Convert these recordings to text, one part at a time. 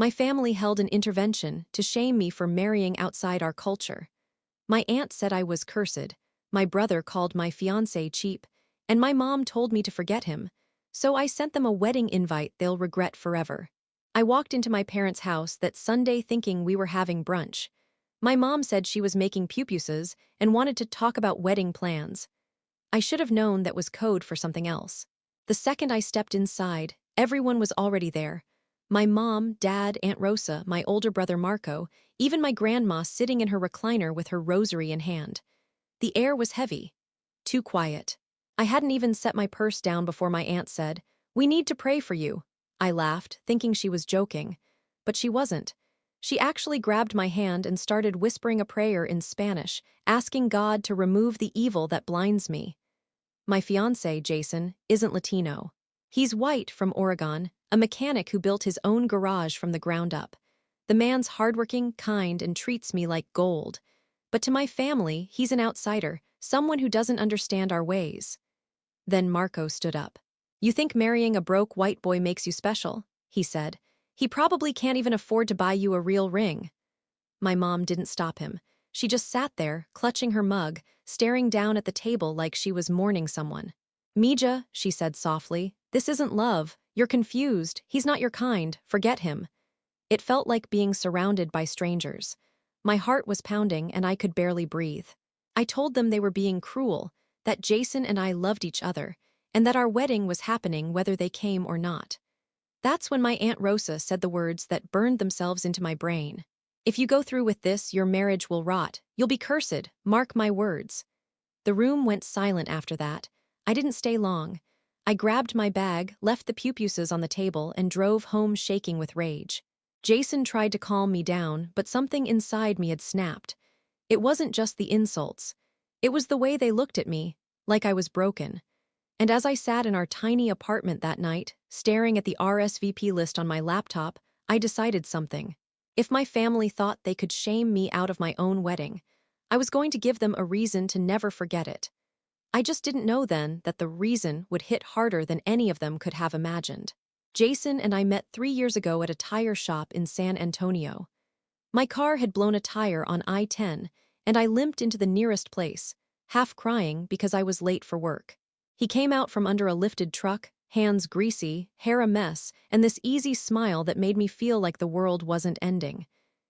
My family held an intervention to shame me for marrying outside our culture. My aunt said I was cursed, my brother called my fiancé cheap, and my mom told me to forget him, so I sent them a wedding invite they'll regret forever. I walked into my parents' house that Sunday thinking we were having brunch. My mom said she was making pupusas and wanted to talk about wedding plans. I should have known that was code for something else. The second I stepped inside, everyone was already there. My mom, dad, Aunt Rosa, my older brother Marco, even my grandma sitting in her recliner with her rosary in hand. The air was heavy. Too quiet. I hadn't even set my purse down before my aunt said, "We need to pray for you." I laughed, thinking she was joking. But she wasn't. She actually grabbed my hand and started whispering a prayer in Spanish, asking God to remove the evil that blinds me. My fiancé, Jason, isn't Latino. He's white from Oregon, a mechanic who built his own garage from the ground up. The man's hardworking, kind, and treats me like gold. But to my family, he's an outsider, someone who doesn't understand our ways. Then Marco stood up. "You think marrying a broke white boy makes you special?" he said. "He probably can't even afford to buy you a real ring." My mom didn't stop him. She just sat there, clutching her mug, staring down at the table like she was mourning someone. "Mija," she said softly, "this isn't love. You're confused. He's not your kind. Forget him." It felt like being surrounded by strangers. My heart was pounding and I could barely breathe. I told them they were being cruel, that Jason and I loved each other, and that our wedding was happening whether they came or not. That's when my Aunt Rosa said the words that burned themselves into my brain. "If you go through with this, your marriage will rot. You'll be cursed. Mark my words." The room went silent after that. I didn't stay long. I grabbed my bag, left the pupusas on the table, and drove home shaking with rage. Jason tried to calm me down, but something inside me had snapped. It wasn't just the insults. It was the way they looked at me, like I was broken. And as I sat in our tiny apartment that night, staring at the RSVP list on my laptop, I decided something. If my family thought they could shame me out of my own wedding, I was going to give them a reason to never forget it. I just didn't know then that the reason would hit harder than any of them could have imagined. Jason and I met 3 years ago at a tire shop in San Antonio. My car had blown a tire on I-10, and I limped into the nearest place, half crying because I was late for work. He came out from under a lifted truck, hands greasy, hair a mess, and this easy smile that made me feel like the world wasn't ending.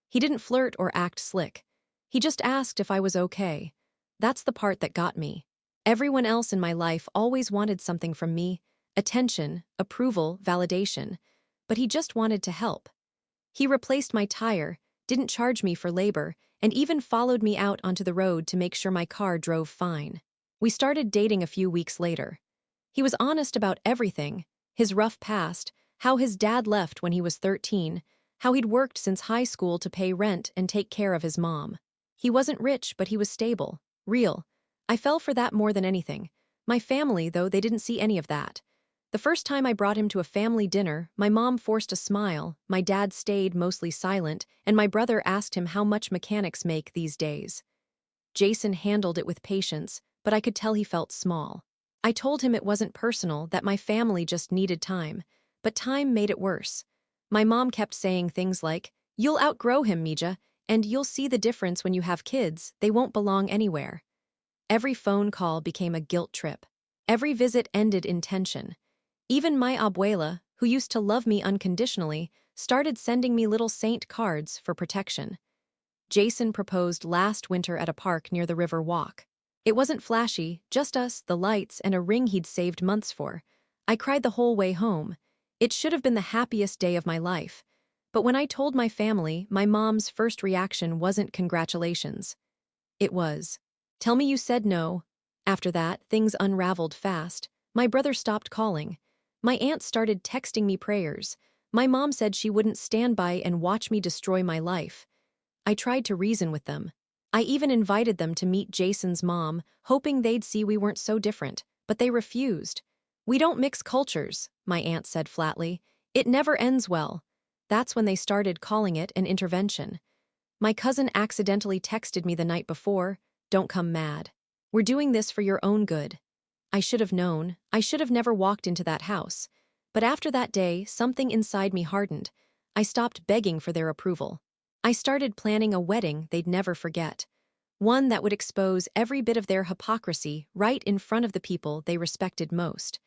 He didn't flirt or act slick. He just asked if I was okay. That's the part that got me. Everyone else in my life always wanted something from me: attention, approval, validation. But he just wanted to help. He replaced my tire, didn't charge me for labor, and even followed me out onto the road to make sure my car drove fine. We started dating a few weeks later. He was honest about everything: his rough past, how his dad left when he was 13, how he'd worked since high school to pay rent and take care of his mom. He wasn't rich, but he was stable, real. I fell for that more than anything. My family, though, they didn't see any of that. The first time I brought him to a family dinner, my mom forced a smile, my dad stayed mostly silent, and my brother asked him how much mechanics make these days. Jason handled it with patience, but I could tell he felt small. I told him it wasn't personal, that my family just needed time, but time made it worse. My mom kept saying things like, "You'll outgrow him, Mija, and you'll see the difference when you have kids, they won't belong anywhere." Every phone call became a guilt trip. Every visit ended in tension. Even my abuela, who used to love me unconditionally, started sending me little saint cards for protection. Jason proposed last winter at a park near the River Walk. It wasn't flashy, just us, the lights, and a ring he'd saved months for. I cried the whole way home. It should have been the happiest day of my life. But when I told my family, my mom's first reaction wasn't congratulations. It was, "Tell me you said no." After that, things unraveled fast. My brother stopped calling. My aunt started texting me prayers. My mom said she wouldn't stand by and watch me destroy my life. I tried to reason with them. I even invited them to meet Jason's mom, hoping they'd see we weren't so different, but they refused. "We don't mix cultures," my aunt said flatly. "It never ends well." That's when they started calling it an intervention. My cousin accidentally texted me the night before, "Don't come mad. We're doing this for your own good." I should have known. I should have never walked into that house. But after that day, something inside me hardened. I stopped begging for their approval. I started planning a wedding they'd never forget. One that would expose every bit of their hypocrisy right in front of the people they respected most.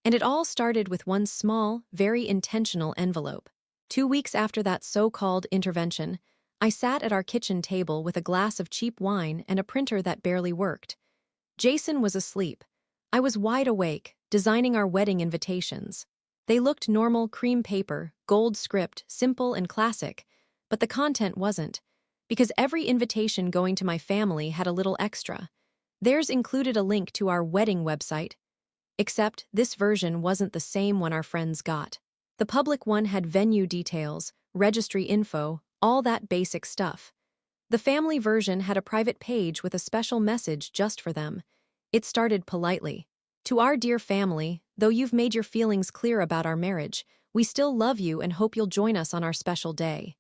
And it all started with one small, very intentional envelope. 2 weeks after that so-called intervention, I sat at our kitchen table with a glass of cheap wine and a printer that barely worked. Jason was asleep. I was wide awake, designing our wedding invitations. They looked normal cream paper, gold script, simple and classic, but the content wasn't, because every invitation going to my family had a little extra. Theirs included a link to our wedding website, except this version wasn't the same one our friends got. The public one had venue details, registry info, all that basic stuff. The family version had a private page with a special message just for them. It started politely. To our dear family, though you've made your feelings clear about our marriage, we still love you and hope you'll join us on our special day.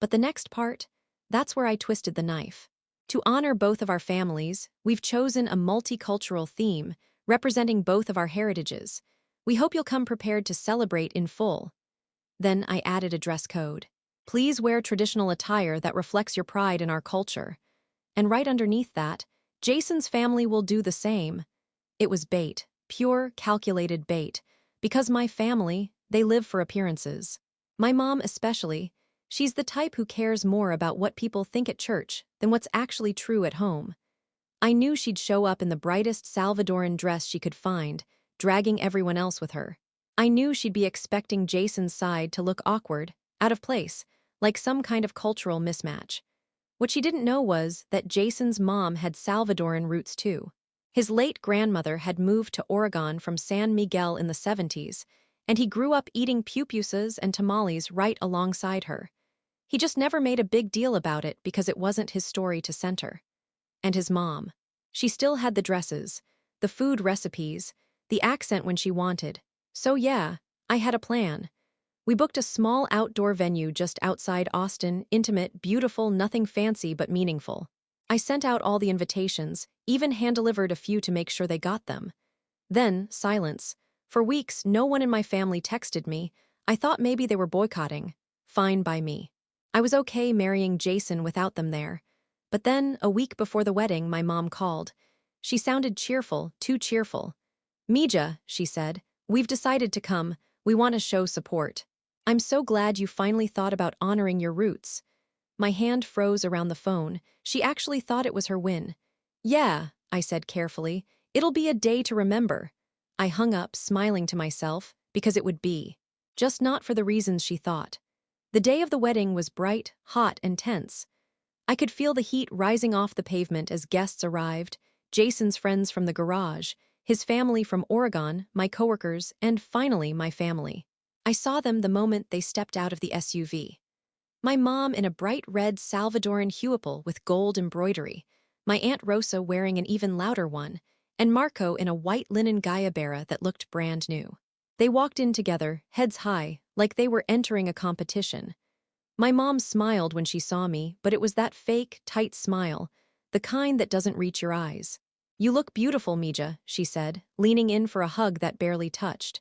But the next part, that's where I twisted the knife. To honor both of our families, we've chosen a multicultural theme, representing both of our heritages. We hope you'll come prepared to celebrate in full. Then I added a dress code. Please wear traditional attire that reflects your pride in our culture. And right underneath that, Jason's family will do the same. It was bait, pure, calculated bait, because my family, they live for appearances. My mom especially, she's the type who cares more about what people think at church than what's actually true at home. I knew she'd show up in the brightest Salvadoran dress she could find, dragging everyone else with her. I knew she'd be expecting Jason's side to look awkward, out of place, like some kind of cultural mismatch. What she didn't know was that Jason's mom had Salvadoran roots too. His late grandmother had moved to Oregon from San Miguel in the 70s, and he grew up eating pupusas and tamales right alongside her. He just never made a big deal about it because it wasn't his story to center. And his mom. She still had the dresses, the food recipes, the accent when she wanted. So yeah, I had a plan. We booked a small outdoor venue just outside Austin, intimate, beautiful, nothing fancy but meaningful. I sent out all the invitations, even hand-delivered a few to make sure they got them. Then, silence. For weeks, no one in my family texted me. I thought maybe they were boycotting. Fine by me. I was okay marrying Jason without them there. But then, a week before the wedding, my mom called. She sounded cheerful, too cheerful. "Mija," she said, "we've decided to come. We want to show support. I'm so glad you finally thought about honoring your roots." My hand froze around the phone. She actually thought it was her win. "Yeah," I said carefully, "it'll be a day to remember." I hung up, smiling to myself, because it would be. Just not for the reasons she thought. The day of the wedding was bright, hot, and tense. I could feel the heat rising off the pavement as guests arrived, Jason's friends from the garage, his family from Oregon, my coworkers, and finally my family. I saw them the moment they stepped out of the SUV. My mom in a bright red Salvadoran huipil with gold embroidery, my Aunt Rosa wearing an even louder one, and Marco in a white linen gayabera that looked brand new. They walked in together, heads high, like they were entering a competition. My mom smiled when she saw me, but it was that fake, tight smile, the kind that doesn't reach your eyes. "You look beautiful, Mija," she said, leaning in for a hug that barely touched.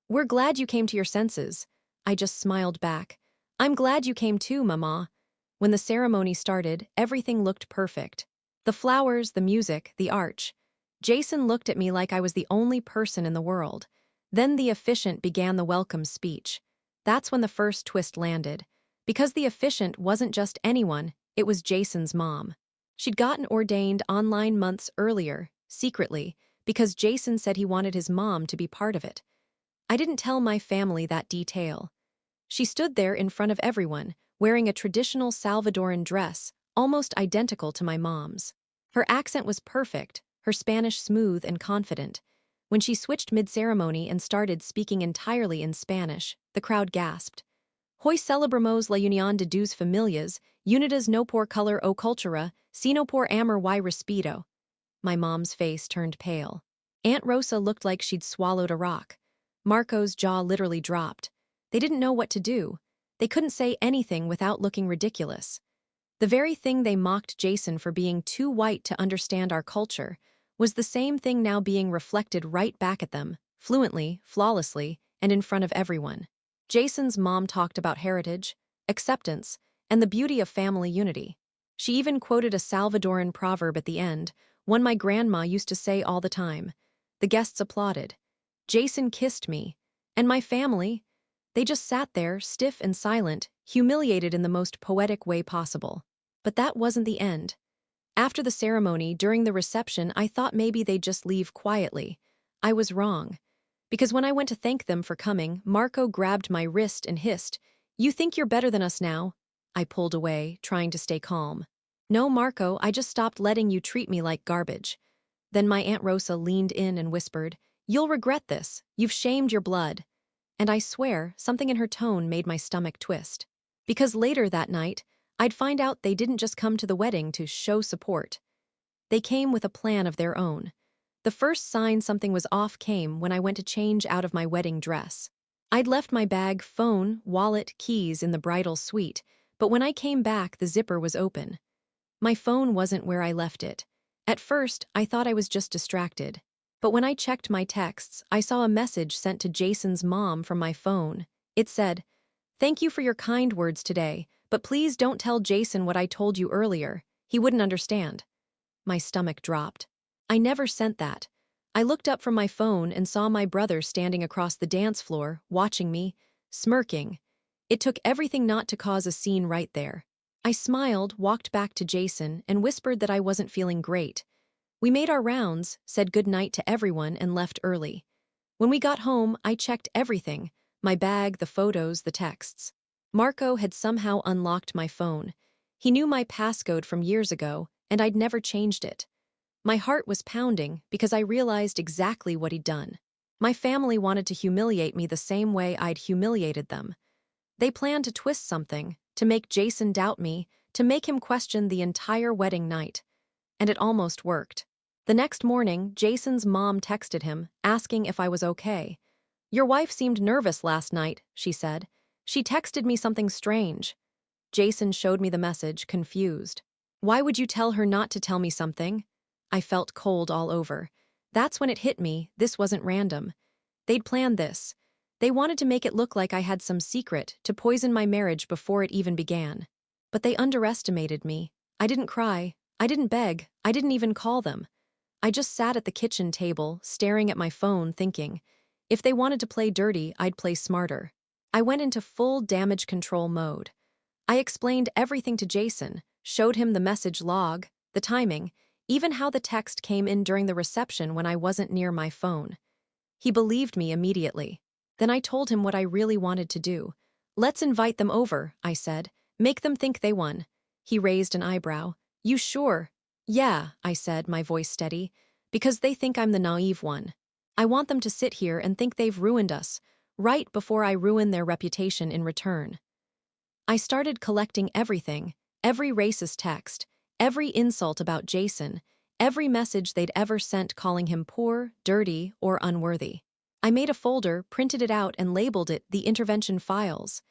"We're glad you came to your senses." I just smiled back. "I'm glad you came too, Mama." When the ceremony started, everything looked perfect. The flowers, the music, the arch. Jason looked at me like I was the only person in the world. Then the officiant began the welcome speech. That's when the first twist landed. Because the officiant wasn't just anyone, it was Jason's mom. She'd gotten ordained online months earlier, secretly, because Jason said he wanted his mom to be part of it. I didn't tell my family that detail. She stood there in front of everyone, wearing a traditional Salvadoran dress, almost identical to my mom's. Her accent was perfect, her Spanish smooth and confident. When she switched mid-ceremony and started speaking entirely in Spanish, the crowd gasped. "Hoy celebramos la unión de dos familias, unidas no por color o cultura, sino por amor y respeto." My mom's face turned pale. Aunt Rosa looked like she'd swallowed a rock. Marco's jaw literally dropped. They didn't know what to do. They couldn't say anything without looking ridiculous. The very thing they mocked Jason for being too white to understand our culture was the same thing now being reflected right back at them, fluently, flawlessly, and in front of everyone. Jason's mom talked about heritage, acceptance, and the beauty of family unity. She even quoted a Salvadoran proverb at the end, one my grandma used to say all the time. The guests applauded. Jason kissed me. And my family? They just sat there, stiff and silent, humiliated in the most poetic way possible. But that wasn't the end. After the ceremony, during the reception, I thought maybe they'd just leave quietly. I was wrong. Because when I went to thank them for coming, Marco grabbed my wrist and hissed, "You think you're better than us now?" I pulled away, trying to stay calm. "No, Marco, I just stopped letting you treat me like garbage." Then my Aunt Rosa leaned in and whispered, "You'll regret this. You've shamed your blood." And I swear, something in her tone made my stomach twist. Because later that night, I'd find out they didn't just come to the wedding to show support. They came with a plan of their own. The first sign something was off came when I went to change out of my wedding dress. I'd left my bag, phone, wallet, keys in the bridal suite, but when I came back, the zipper was open. My phone wasn't where I left it. At first, I thought I was just distracted. But when I checked my texts, I saw a message sent to Jason's mom from my phone. It said, "Thank you for your kind words today, but please don't tell Jason what I told you earlier. He wouldn't understand." My stomach dropped. I never sent that. I looked up from my phone and saw my brother standing across the dance floor, watching me, smirking. It took everything not to cause a scene right there. I smiled, walked back to Jason, and whispered that I wasn't feeling great. We made our rounds, said goodnight to everyone, and left early. When we got home, I checked everything: my bag, the photos, the texts. Marco had somehow unlocked my phone. He knew my passcode from years ago, and I'd never changed it. My heart was pounding because I realized exactly what he'd done. My family wanted to humiliate me the same way I'd humiliated them. They planned to twist something, to make Jason doubt me, to make him question the entire wedding night. And it almost worked. The next morning, Jason's mom texted him, asking if I was okay. "Your wife seemed nervous last night," she said. "She texted me something strange." Jason showed me the message, confused. "Why would you tell her not to tell me something?" I felt cold all over. That's when it hit me, this wasn't random. They'd planned this. They wanted to make it look like I had some secret to poison my marriage before it even began. But they underestimated me. I didn't cry. I didn't beg. I didn't even call them. I just sat at the kitchen table, staring at my phone, thinking, if they wanted to play dirty, I'd play smarter. I went into full damage control mode. I explained everything to Jason, showed him the message log, the timing, even how the text came in during the reception when I wasn't near my phone. He believed me immediately. Then I told him what I really wanted to do. "Let's invite them over," I said. "Make them think they won." He raised an eyebrow. "You sure?" "Yeah," I said, my voice steady, "because they think I'm the naive one. I want them to sit here and think they've ruined us, right before I ruin their reputation in return." I started collecting everything, every racist text, every insult about Jason, every message they'd ever sent calling him poor, dirty, or unworthy. I made a folder, printed it out, and labeled it the intervention files.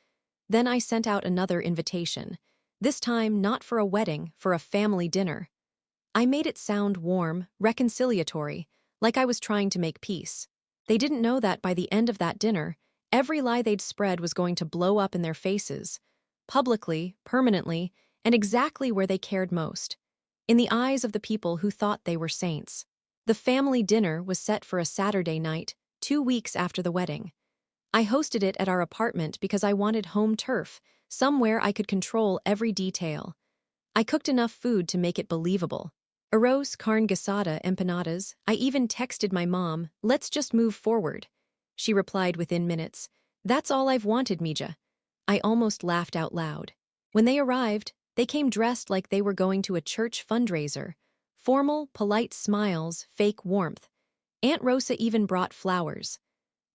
Then I sent out another invitation. This time not for a wedding, for a family dinner. I made it sound warm, reconciliatory, like I was trying to make peace. They didn't know that by the end of that dinner, every lie they'd spread was going to blow up in their faces, publicly, permanently, and exactly where they cared most, in the eyes of the people who thought they were saints. The family dinner was set for a Saturday night, 2 weeks after the wedding. I hosted it at our apartment because I wanted home turf, somewhere I could control every detail. I cooked enough food to make it believable. Arroz, carne guisada, empanadas. I even texted my mom, "Let's just move forward." She replied within minutes, "That's all I've wanted, Mija." I almost laughed out loud. When they arrived, they came dressed like they were going to a church fundraiser. Formal, polite smiles, fake warmth. Aunt Rosa even brought flowers.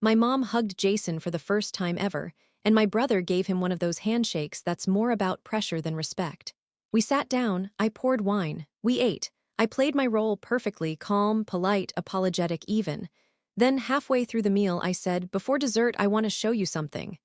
My mom hugged Jason for the first time ever, and my brother gave him one of those handshakes that's more about pressure than respect. We sat down, I poured wine, we ate. I played my role perfectly, calm, polite, apologetic even. Then halfway through the meal I said, "Before dessert I want to show you something."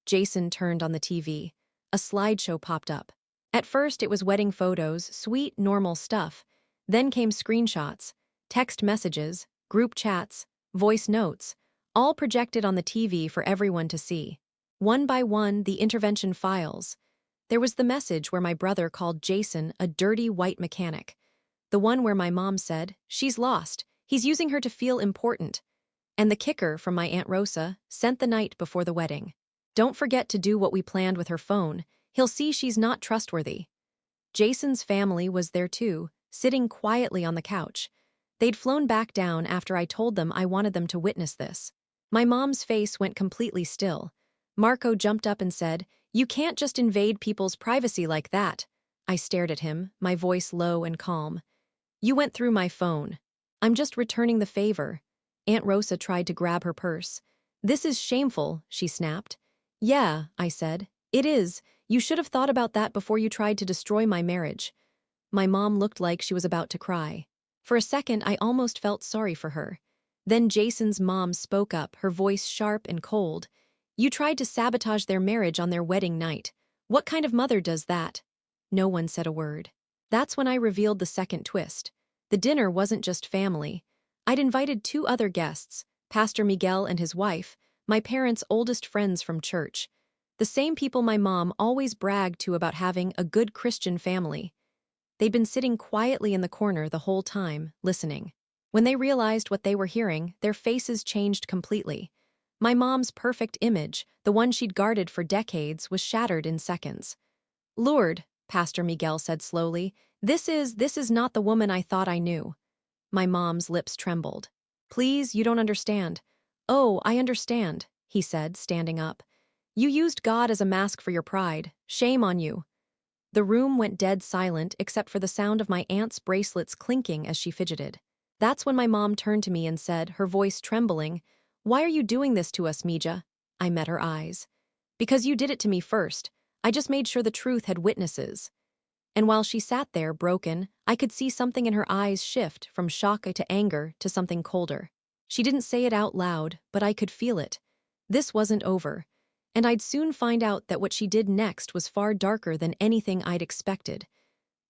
Jason turned on the TV. A slideshow popped up. At first it was wedding photos, sweet, normal stuff. Then came screenshots, text messages, group chats, voice notes, all projected on the TV for everyone to see. One by one, the intervention files. There was the message where my brother called Jason a dirty white mechanic. The one where my mom said, "She's lost. He's using her to feel important." And the kicker from my Aunt Rosa, sent the night before the wedding. "Don't forget to do what we planned with her phone. He'll see she's not trustworthy." Jason's family was there too, sitting quietly on the couch. They'd flown back down after I told them I wanted them to witness this. My mom's face went completely still. Marco jumped up and said, "You can't just invade people's privacy like that." I stared at him, my voice low and calm. "You went through my phone. I'm just returning the favor." Aunt Rosa tried to grab her purse. "This is shameful," she snapped. "Yeah," I said. "It is. You should have thought about that before you tried to destroy my marriage." My mom looked like she was about to cry. For a second, I almost felt sorry for her. Then Jason's mom spoke up, her voice sharp and cold. "You tried to sabotage their marriage on their wedding night. What kind of mother does that?" No one said a word. That's when I revealed the second twist. The dinner wasn't just family. I'd invited two other guests, Pastor Miguel and his wife, my parents' oldest friends from church. The same people my mom always bragged to about having a good Christian family. They'd been sitting quietly in the corner the whole time, listening. When they realized what they were hearing, their faces changed completely. My mom's perfect image, the one she'd guarded for decades, was shattered in seconds. "Lord," Pastor Miguel said slowly, this is not the woman I thought I knew." My mom's lips trembled. "Please, you don't understand." "Oh, I understand," he said, standing up. "You used God as a mask for your pride. Shame on you." The room went dead silent except for the sound of my aunt's bracelets clinking as she fidgeted. That's when my mom turned to me and said, her voice trembling, "Why are you doing this to us, Mija?" I met her eyes. "Because you did it to me first. I just made sure the truth had witnesses." And while she sat there, broken, I could see something in her eyes shift from shock to anger to something colder. She didn't say it out loud, but I could feel it. This wasn't over. And I'd soon find out that what she did next was far darker than anything I'd expected.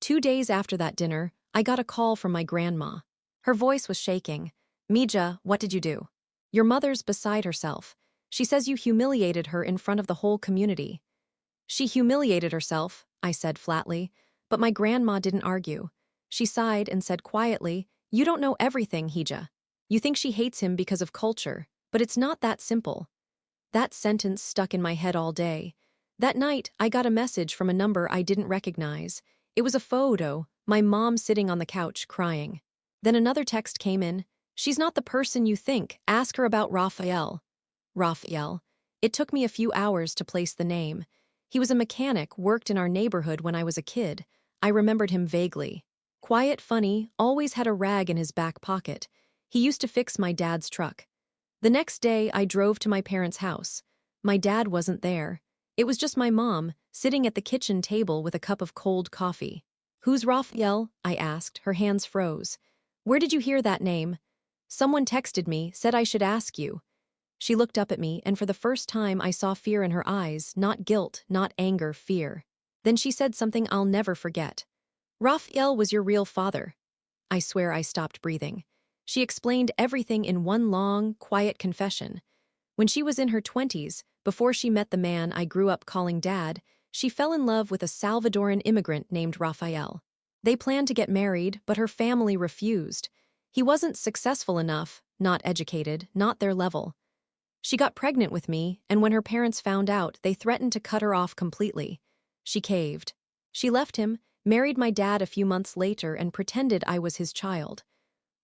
2 days after that dinner, I got a call from my grandma. Her voice was shaking. "Mija, what did you do?" "Your mother's beside herself. She says you humiliated her in front of the whole community." "She humiliated herself," I said flatly, but my grandma didn't argue. She sighed and said quietly, "You don't know everything, Hija. You think she hates him because of culture, but it's not that simple." That sentence stuck in my head all day. That night, I got a message from a number I didn't recognize. It was a photo, my mom sitting on the couch, crying. Then another text came in. "She's not the person you think. Ask her about Raphael." Raphael. It took me a few hours to place the name. He was a mechanic, worked in our neighborhood when I was a kid. I remembered him vaguely. Quiet, funny, always had a rag in his back pocket. He used to fix my dad's truck. The next day, I drove to my parents' house. My dad wasn't there. It was just my mom, sitting at the kitchen table with a cup of cold coffee. "Who's Raphael?" I asked, her hands froze. "Where did you hear that name?" "Someone texted me, said I should ask you." She looked up at me, and for the first time I saw fear in her eyes, not guilt, not anger, fear. Then she said something I'll never forget. "Raphael was your real father." I swear I stopped breathing. She explained everything in one long, quiet confession. When she was in her 20s, before she met the man I grew up calling Dad, she fell in love with a Salvadoran immigrant named Raphael. They planned to get married, but her family refused. He wasn't successful enough, not educated, not their level. She got pregnant with me, and when her parents found out, they threatened to cut her off completely. She caved. She left him, married my dad a few months later, and pretended I was his child.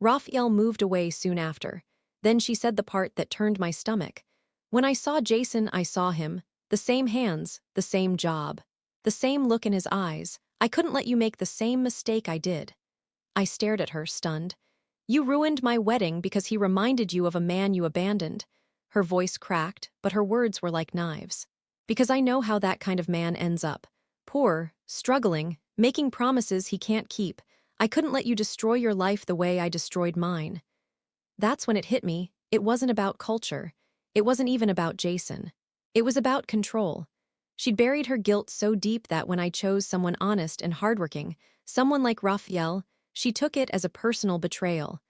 Raphael moved away soon after. Then she said the part that turned my stomach. "When I saw Jason, I saw him. The same hands, the same job. The same look in his eyes. I couldn't let you make the same mistake I did." I stared at her, stunned. "You ruined my wedding because he reminded you of a man you abandoned." Her voice cracked, but her words were like knives. "Because I know how that kind of man ends up. Poor, struggling, making promises he can't keep. I couldn't let you destroy your life the way I destroyed mine." That's when it hit me. It wasn't about culture. It wasn't even about Jason. It was about control. She'd buried her guilt so deep that when I chose someone honest and hardworking, someone like Raphael, she took it as a personal betrayal.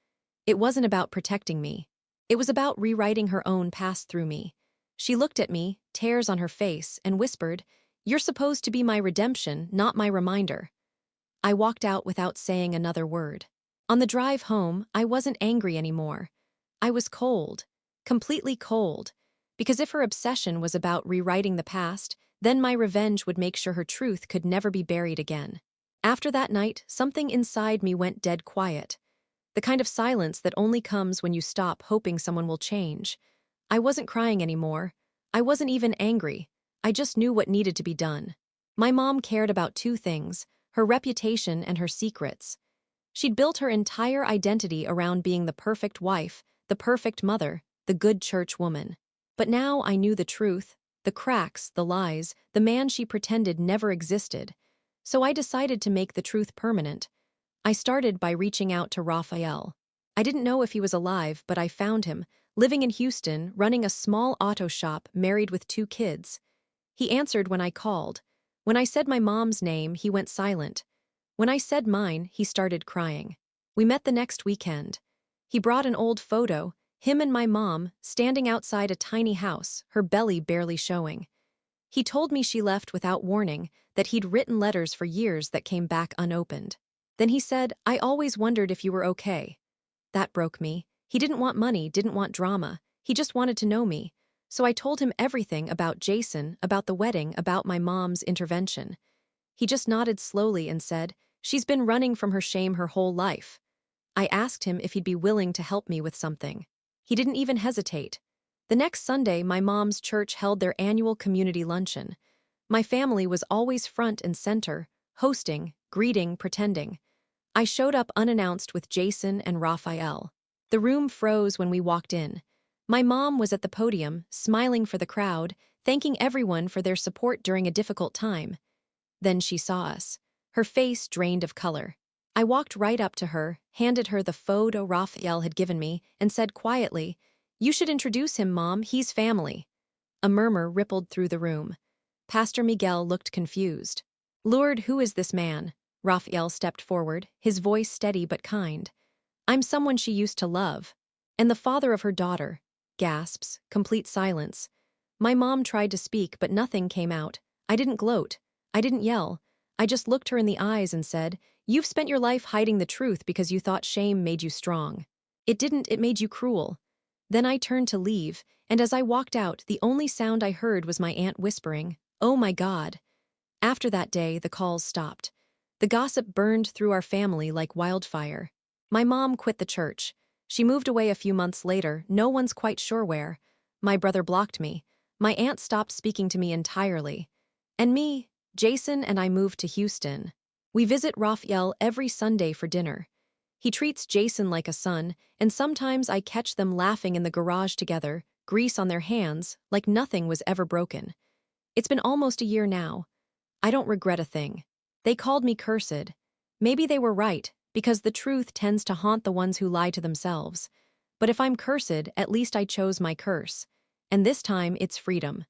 It wasn't about protecting me. It was about rewriting her own past through me. She looked at me, tears on her face, and whispered, "You're supposed to be my redemption, not my reminder." I walked out without saying another word. On the drive home, I wasn't angry anymore. I was cold, completely cold, because if her obsession was about rewriting the past, then my revenge would make sure her truth could never be buried again. After that night, something inside me went dead quiet. The kind of silence that only comes when you stop hoping someone will change. I wasn't crying anymore. I wasn't even angry. I just knew what needed to be done. My mom cared about two things: her reputation and her secrets. She'd built her entire identity around being the perfect wife, the perfect mother, the good church woman. But now I knew the truth, the cracks, the lies, the man she pretended never existed. So I decided to make the truth permanent. I started by reaching out to Raphael. I didn't know if he was alive, but I found him, living in Houston, running a small auto shop, married with 2 kids. He answered when I called. When I said my mom's name, he went silent. When I said mine, he started crying. We met the next weekend. He brought an old photo, him and my mom, standing outside a tiny house, her belly barely showing. He told me she left without warning, that he'd written letters for years that came back unopened. Then he said, "I always wondered if you were okay." That broke me. He didn't want money, didn't want drama. He just wanted to know me. So I told him everything about Jason, about the wedding, about my mom's intervention. He just nodded slowly and said, "She's been running from her shame her whole life." I asked him if he'd be willing to help me with something. He didn't even hesitate. The next Sunday, my mom's church held their annual community luncheon. My family was always front and center, hosting, greeting, pretending. I showed up unannounced with Jason and Raphael. The room froze when we walked in. My mom was at the podium, smiling for the crowd, thanking everyone for their support during a difficult time. Then she saw us. Her face drained of color. I walked right up to her, handed her the photo Raphael had given me, and said quietly, "You should introduce him, Mom, he's family." A murmur rippled through the room. Pastor Miguel looked confused. "Lord, who is this man?" Raphael stepped forward, his voice steady but kind. "I'm someone she used to love." "And the father of her daughter." Gasps, complete silence. My mom tried to speak, but nothing came out. I didn't gloat. I didn't yell. I just looked her in the eyes and said, "You've spent your life hiding the truth because you thought shame made you strong. It didn't, it made you cruel." Then I turned to leave, and as I walked out, the only sound I heard was my aunt whispering, "Oh my God." After that day, the calls stopped. The gossip burned through our family like wildfire. My mom quit the church. She moved away a few months later, no one's quite sure where. My brother blocked me. My aunt stopped speaking to me entirely. And me, Jason and I moved to Houston. We visit Raphael every Sunday for dinner. He treats Jason like a son, and sometimes I catch them laughing in the garage together, grease on their hands, like nothing was ever broken. It's been almost a year now. I don't regret a thing. They called me cursed. Maybe they were right, because the truth tends to haunt the ones who lie to themselves. But if I'm cursed, at least I chose my curse. And this time, it's freedom.